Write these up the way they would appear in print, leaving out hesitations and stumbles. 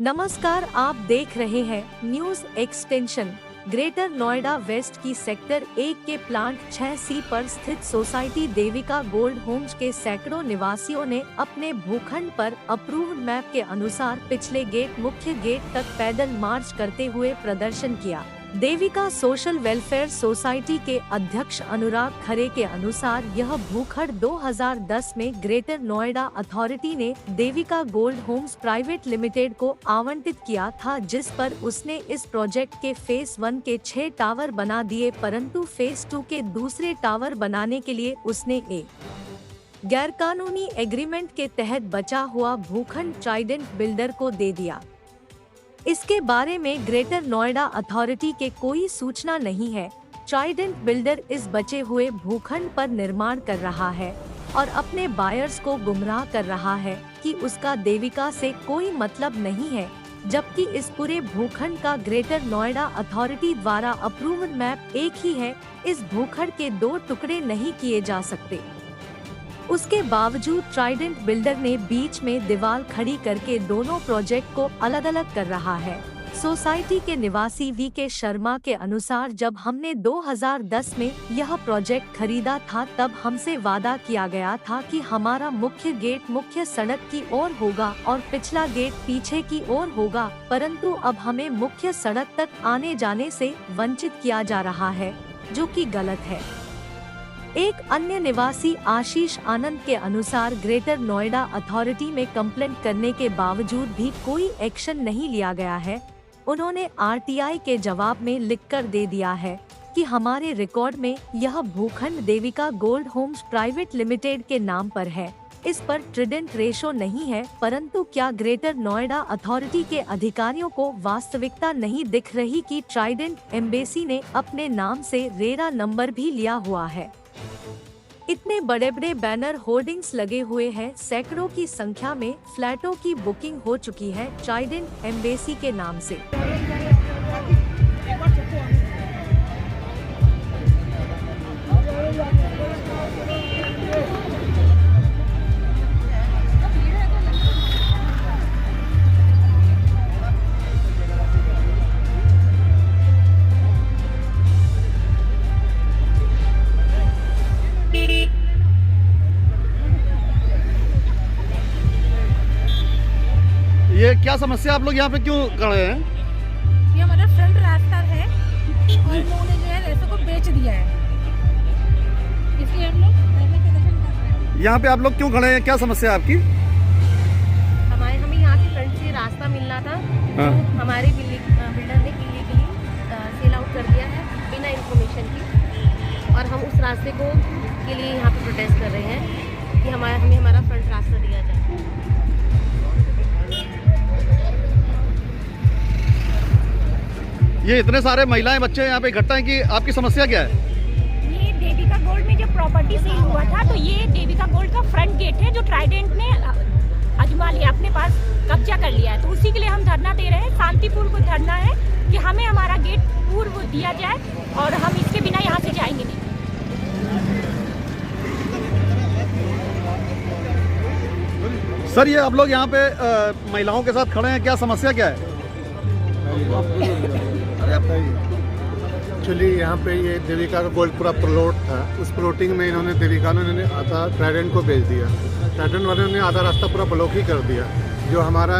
नमस्कार, आप देख रहे हैं news extension. Greater Noida west की सेक्टर 1 के प्लांट 6C पर स्थित सोसाइटी देविका गोल्ड होम्स के सैकड़ों निवासियों ने अपने भूखंड पर अप्रूव्ड मैप के अनुसार पिछले गेट मुख्य गेट तक पैदल मार्च करते हुए प्रदर्शन किया। देविका सोशल वेलफेयर सोसाइटी के अध्यक्ष अनुराग खरे के अनुसार यह भूखंड 2010 में ग्रेटर नोएडा अथॉरिटी ने Devika Gold Homes Private Limited को आवंटित किया था, जिस पर उसने इस प्रोजेक्ट के फेज 1 के 6 टावर बना दिए, परंतु फेज 2 के दूसरे टावर बनाने के लिए उसने एक गैरकानूनी एग्रीमेंट के तहत बचा हुआ भूखंड ट्राइडेंट बिल्डर को दे दिया। इसके बारे में ग्रेटर नोएडा अथॉरिटी के कोई सूचना नहीं है। ट्राइडेंट बिल्डर इस बचे हुए भूखंड पर निर्माण कर रहा है और अपने बायर्स को गुमराह कर रहा है कि उसका देविका से कोई मतलब नहीं है, जबकि इस पूरे भूखंड का ग्रेटर नोएडा अथॉरिटी द्वारा अप्रूव्ड मैप एक ही है। इस भूखंड के 2 टुकड़े नहीं किए जा सकते। उसके बावजूद ट्राइडेंट बिल्डर ने बीच में दीवार खड़ी करके दोनों प्रोजेक्ट को अलग अलग कर रहा है। सोसाइटी के निवासी VK शर्मा के अनुसार जब हमने 2010 में यह प्रोजेक्ट खरीदा था, तब हमसे वादा किया गया था कि हमारा मुख्य गेट मुख्य सड़क की ओर होगा और पिछला गेट पीछे की ओर होगा, परंतु अब हमें मुख्य सड़क तक आने जाने से वंचित किया जा रहा है, जो कि गलत है। एक अन्य निवासी आशीष आनंद के अनुसार ग्रेटर नोएडा अथॉरिटी में कंप्लेंट करने के बावजूद भी कोई एक्शन नहीं लिया गया है। उन्होंने RTI के जवाब में लिखकर दे दिया है कि हमारे रिकॉर्ड में यह भूखंड Devika Gold Homes Private Limited के नाम पर है। इस पर ट्राइडेंट रेशो नहीं है, परंतु क्या ग्रेटर नोएडा अथॉरिटी के अधिकारियों को वास्तविकता नहीं दिख रही कि ट्राइडेंट एम्बेसी ने अपने नाम से रेरा नंबर भी लिया हुआ है। इतने बड़े बड़े बैनर होर्डिंग्स लगे हुए हैं, सैकड़ों की संख्या में फ्लैटों की बुकिंग हो चुकी है ट्राइडेंट एम्बेसी के नाम से। ये क्या समस्या, आप लोग यहाँ पे क्यों खड़े हैं? ये हमारा फ्रंट रास्ता है और उन्होंने जो है रास्ते को बेच दिया है, इसलिए हम लोग प्रदर्शन कर रहे हैं। यहाँ पे आप लोग क्यों खड़े हैं, क्या समस्या है आपकी? हमें यहाँ से फ्रंट से रास्ता मिलना था, हाँ। तो हमारे बिल्डर ने इलीगली सेल आउट कर दिया है बिना इंफॉर्मेशन की, और हम उस रास्ते को के लिए यहाँ पे प्रोटेस्ट कर रहे हैं कि हमें हमारा फ्रंट रास्ता दिया जाए। ये इतने सारे महिलाएं बच्चे यहाँ पे इकट्ठा हैं कि आपकी समस्या क्या है? ये देविका गोल्ड में जो प्रॉपर्टी सेल हुआ था, तो ये देविका गोल्ड का फ्रंट गेट है जो ट्राइडेंट ने अजमा लिया, अपने पास कब्जा कर लिया है। तो उसी के लिए हम धरना दे रहे हैं। शांतिपूर्ण धरना है कि हमें हमारा गेट पूर्व दिया जाए और हम इसके बिना यहाँ से जाएंगे नहीं। सर, ये आप लोग यहाँ पे महिलाओं के साथ खड़े हैं, क्या समस्या क्या है? एक्चुअली यहाँ पे ये देविका का गोल्ड पूरा प्लॉट था। उस प्लॉटिंग में इन्होंने देविका ने आधा ट्राइडेंट को बेच दिया। ट्राइडेंट वाले ने आधा रास्ता पूरा ब्लॉक ही कर दिया। जो हमारा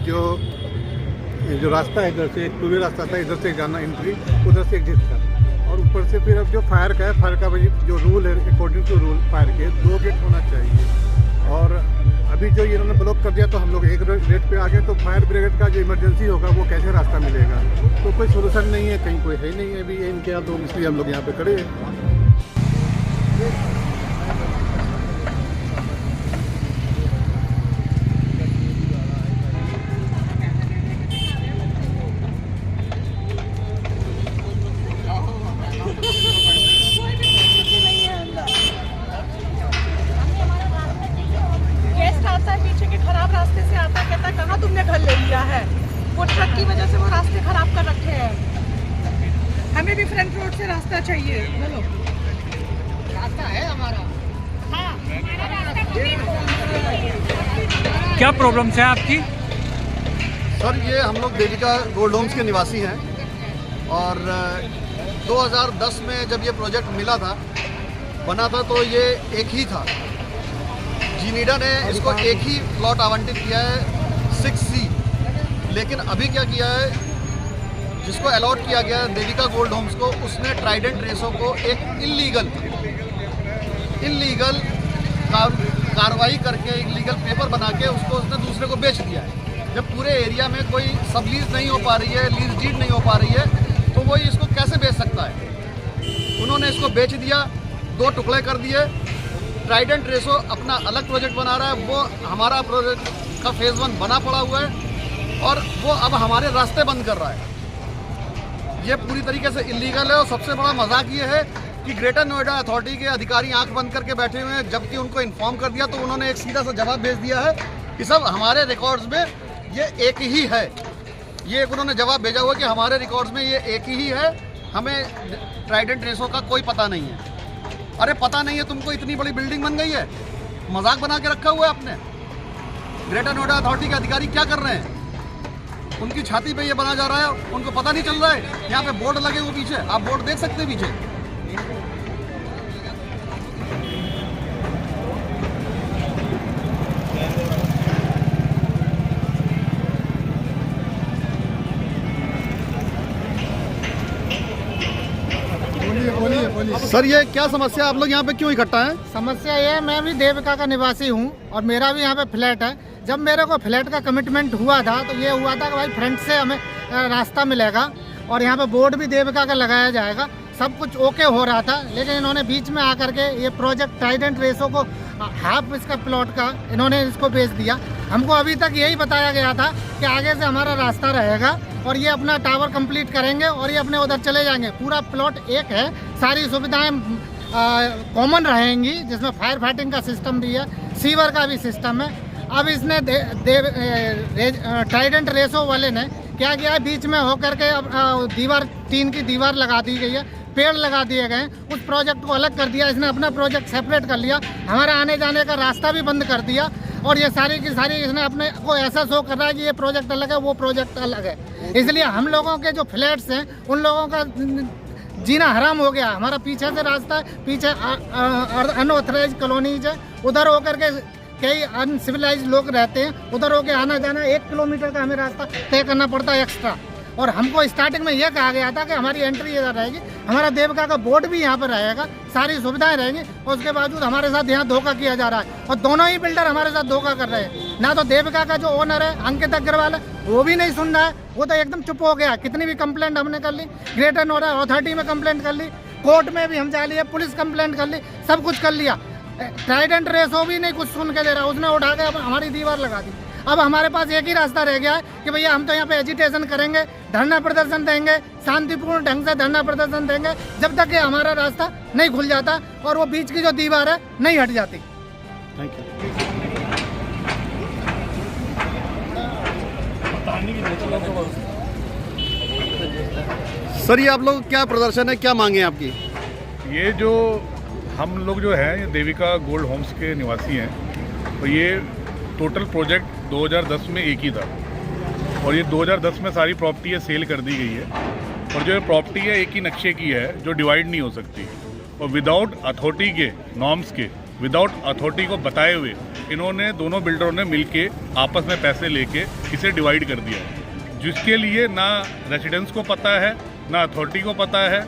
जो रास्ता है, इधर से एक 2 वे रास्ता था, इधर से जाना एंट्री, उधर से एग्जिट था। और ऊपर से फिर अब जो फायर का है, फायर का जो रूल है, अकॉर्डिंग टू रूल फायर के 2 गेट होना चाहिए। और अभी जो इन्होंने ब्लॉक कर दिया, तो हम लोग एक रेट पे आ गए, तो फायर ब्रिगेड का जो इमरजेंसी होगा वो कैसे रास्ता मिलेगा? तो कोई सोल्यूशन नहीं है, कहीं कोई है नहीं है अभी इनके यहाँ, तो इसलिए हम लोग यहाँ पे खड़े हैं। रास्ते से आता है, कहता कहाँ तुमने घर ले लिया है, वो ट्रक की वजह से वो रास्ते खराब कर रखे हैं। हमें भी फ्रंट रोड से रास्ता चाहिए। बोलो, रास्ता है हमारा। हाँ, क्या प्रॉब्लम है आपकी? सर ये हम लोग देविका गोल्ड होम्स के निवासी हैं और 2010 में जब ये प्रोजेक्ट मिला था, बना था, तो ये एक ही था। जीनीडा ने इसको एक ही प्लॉट आवंटित किया है 6C, लेकिन अभी क्या किया है, जिसको अलॉट किया गया है देविका गोल्ड होम्स को, उसने ट्राइडेंट रेसो को एक इल्लीगल कार्रवाई करके इल्लीगल पेपर बना के उसको उसने दूसरे को बेच दिया है। जब पूरे एरिया में कोई सब लीज नहीं हो पा रही है, लीज डीड नहीं हो पा रही है, तो वो इसको कैसे बेच सकता है। उन्होंने इसको बेच दिया, 2 टुकड़े कर दिए। ट्राइडेंट रेसो अपना अलग प्रोजेक्ट बना रहा है, वो हमारा प्रोजेक्ट का फेज़ 1 बना पड़ा हुआ है और वो अब हमारे रास्ते बंद कर रहा है। ये पूरी तरीके से इल्लीगल है और सबसे बड़ा मजाक ये है कि ग्रेटर नोएडा अथॉरिटी के अधिकारी आंख बंद करके बैठे हुए हैं, जबकि उनको इन्फॉर्म कर दिया तो उन्होंने एक सीधा सा जवाब भेज दिया है कि सब हमारे रिकॉर्ड्स में ये एक ही है। ये एक उन्होंने जवाब भेजा हुआ कि हमारे रिकॉर्ड्स में ये एक ही है, हमें ट्राइडेंट रेसो का कोई पता नहीं है। अरे पता नहीं है तुमको, इतनी बड़ी बिल्डिंग बन गई है, मजाक बना के रखा हुआ है आपने। ग्रेटर नोएडा अथॉरिटी के अधिकारी क्या कर रहे हैं, उनकी छाती पे ये बना जा रहा है, उनको पता नहीं चल रहा है। यहाँ पे बोर्ड लगे हुए पीछे, आप बोर्ड देख सकते हैं पीछे। सर ये क्या समस्या, आप लोग यहाँ पे क्यों इकट्ठा हैं? समस्या ये है, मैं भी देविका का निवासी हूँ और मेरा भी यहाँ पे फ्लैट है। जब मेरे को फ्लैट का कमिटमेंट हुआ था तो ये हुआ था कि भाई फ्रंट से हमें रास्ता मिलेगा और यहाँ पे बोर्ड भी देविका का लगाया जाएगा, सब कुछ ओके हो रहा था। लेकिन इन्होंने बीच में आकर के ये प्रोजेक्ट ट्राइडेंट रेसो को हाफ इसका प्लॉट का इन्होंने इसको बेच दिया। हमको अभी तक यही बताया गया था कि आगे से हमारा रास्ता रहेगा और ये अपना टावर कंप्लीट करेंगे और ये अपने उधर चले जाएंगे। पूरा प्लॉट एक है, सारी सुविधाएं कॉमन रहेंगी, जिसमें फायर फाइटिंग का सिस्टम भी है, सीवर का भी सिस्टम है। अब इसने ट्राइडेंट रेसो वाले ने क्या किया, बीच में होकर के अब दीवार, टीन की दीवार लगा दी गई है, पेड़ लगा दिए गए, उस प्रोजेक्ट को अलग कर दिया। इसने अपना प्रोजेक्ट सेपरेट कर लिया, हमारा आने जाने का रास्ता भी बंद कर दिया और ये सारी की सारी इसने अपने को ऐसा शो कर रहा है कि ये प्रोजेक्ट अलग है, वो प्रोजेक्ट अलग है। इसलिए हम लोगों के जो फ्लैट्स हैं उन लोगों का जीना हराम हो गया। हमारा पीछे से रास्ता है, पीछे अनऑथराइज कॉलोनीज है, उधर होकर के कई अनसिविलाइज लोग रहते हैं, उधर होके आना जाना 1 किलोमीटर का हमें रास्ता तय करना पड़ता है एक्स्ट्रा। और हमको स्टार्टिंग में यह कहा गया था कि हमारी एंट्री इधर रहेगी, हमारा देविका का बोर्ड भी यहाँ पर रहेगा, सारी सुविधाएं रहेंगी, और उसके बावजूद हमारे साथ यहाँ धोखा किया जा रहा है। और दोनों ही बिल्डर हमारे साथ धोखा कर रहे हैं। ना तो देविका का जो ओनर है अंकित अग्रवाल है, वो भी नहीं सुन रहा है, वो तो एकदम चुप हो गया। कितनी भी कंप्लेंट हमने कर ली, ग्रेटर नोएडा अथॉरिटी में कंप्लेंट कर ली, कोर्ट में भी हम जा लिए, पुलिस कंप्लेंट कर ली, सब कुछ कर लिया। ट्राइडेंट रेसो भी नहीं कुछ सुन के दे रहा, उसने उठा के हमारी दीवार लगा दी। अब हमारे पास एक ही रास्ता रह गया है कि भैया हम तो यहाँ पे एजिटेशन करेंगे, धरना प्रदर्शन देंगे, शांतिपूर्ण ढंग से धरना प्रदर्शन देंगे, जब तक कि हमारा रास्ता नहीं खुल जाता और वो बीच की जो दीवार है नहीं हट जाती। Thank you. सर ये आप लोग क्या प्रदर्शन है, क्या मांगे आपकी? ये जो हम लोग जो हैं, ये देविका गोल्ड होम्स के निवासी हैं, तो ये टोटल प्रोजेक्ट 2010 में एक ही था और ये 2010 में सारी प्रॉपर्टी है सेल कर दी गई है। और जो ये प्रॉपर्टी है एक ही नक्शे की है, जो डिवाइड नहीं हो सकती, और विदाउट अथॉरिटी के नॉर्म्स के, विदाउट अथॉरिटी को बताए हुए इन्होंने दोनों बिल्डरों ने मिलके आपस में पैसे लेके इसे डिवाइड कर दिया है, जिसके लिए ना रेसिडेंट्स को पता है, ना अथॉरिटी को पता है,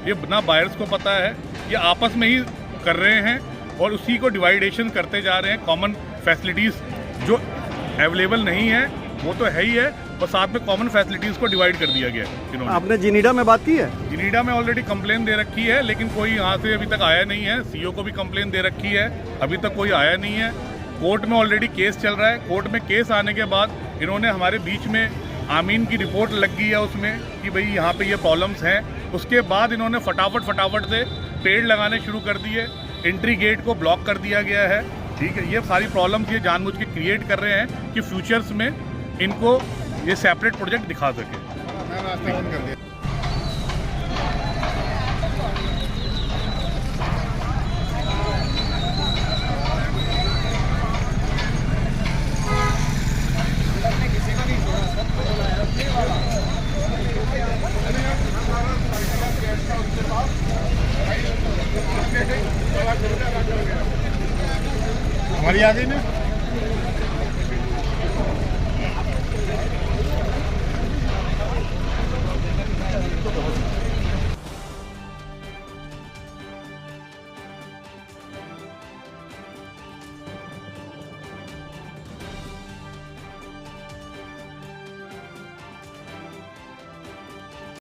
ये ना बायर्स को पता है। ये आपस में ही कर रहे हैं और उसी को डिवाइडेशन करते जा रहे हैं। कॉमन फैसिलिटीज़ जो अवेलेबल नहीं है वो तो है ही है, और साथ में कॉमन फैसिलिटीज़ को डिवाइड कर दिया गया है इन्होंने। आपने जीनीडा में बात की है? जीनीडा में ऑलरेडी कंप्लेन दे रखी है, लेकिन कोई यहाँ से अभी तक आया नहीं है। सीओ को भी कंप्लेन दे रखी है, अभी तक कोई आया नहीं है। कोर्ट में ऑलरेडी केस चल रहा है। कोर्ट में केस आने के बाद इन्होंने हमारे बीच में आमीन की रिपोर्ट लग गई है उसमें कि भाई यहाँ पे ये प्रॉब्लम्स हैं। उसके बाद इन्होंने फटाफट से पेड़ लगाने शुरू कर दिए, एंट्री गेट को ब्लॉक कर दिया गया है। ठीक है, ये सारी प्रॉब्लम्स ये जानबूझ के क्रिएट कर रहे हैं कि फ्यूचर्स में इनको ये सेपरेट प्रोजेक्ट दिखा सके। गाड़ी आ गई ना।